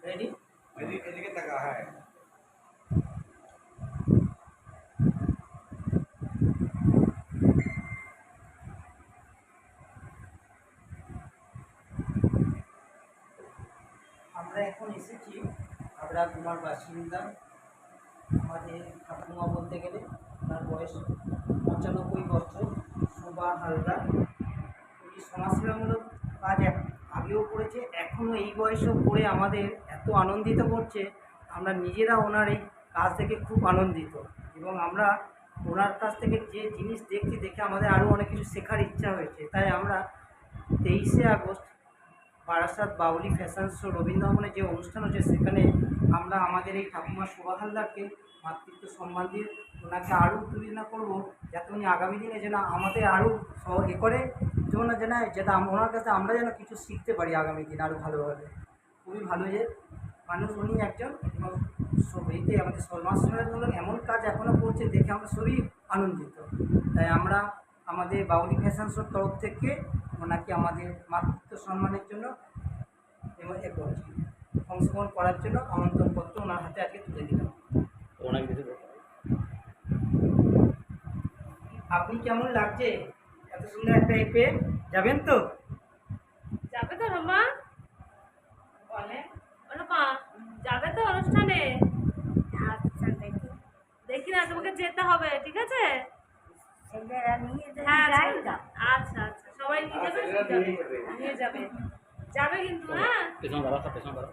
Ready? এদিকে তাকা। হ্যাঁ, আমরা এখন এসেছি আমরা কুমার বাসিন্দা। আমাদের ঠাকুমা বলতে গেলে তার বয়স 95 বছর, শোভা হালদার। উনি সমাজসেবামূলক কাজ আগেও করেছে, এখনও এই বয়সেও করে আমাদের এত আনন্দিত করছে। আমরা নিজেরা ওনার এই কাজ থেকে খুব আনন্দিত, এবং আমরা ওনার কাছ থেকে যে জিনিস দেখছি দেখে আমাদের আরও অনেক কিছু শেখার ইচ্ছা হয়েছে। তাই আমরা 23শে আগস্ট বারাসাত বাউলি ফ্যাশন শো রবীন্দ্র যে অনুষ্ঠান হচ্ছে, সেখানে আমরা আমাদের এই ঠাকুমা শোভা হালদারকে মাতৃত্ব সম্মান দিয়ে ওনাকে আরও উত্তেজনা করবো, যাতে উনি আগামী দিনে যেন আমাদের আরও এ করে যেন যেন যেটা ওনার কাছে আমরা যেন কিছু শিখতে পারি আগামী দিন আরও ভালোভাবে। খুবই ভালো যে মানুষ উনি একজন, এবং এতে আমাদের সমাজসেবামূলক এমন কাজ এখনও করছে দেখে আমরা সবই আনন্দিত। তাই আমরা আমাদের বাউলি ফ্যাশন শোর তরফ থেকে ওনাকে আমাদের মাতৃত্ব সম্মানের জন্য এবং এ করছি, অংশগ্রহণ করার জন্য আমন্ত্রণপত্র ওনার হাতে আজকে তুলে দিলাম। আপনি কেমন লাগছে এত সুন্দর একটা এ পেয়ে? যাবেন তো? যাবে তো রমা? বলে রমা, যাবে তো অনুষ্ঠানে? আচ্ছা দেখি দেখি না, তোমাকে যেতে হবে, ঠিক আছে? ছেলেরা নিয়ে যদি হ্যাঁ যাই না আচ্ছা আচ্ছা, সবাই নিয়ে যাবে, ছেলেরা নিয়ে যাবে। নিয়ে যাবে, যাবে কিন্তু। হ্যাঁ, পেছনে দাঁড়া, পেছনে দাঁড়া।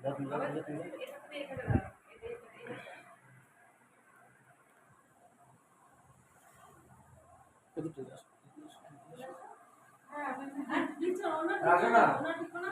এটা তুমি এখানে দাও। হ্যাঁ, আর কিছু ওনার রাখো না। ওনার ঠিকানা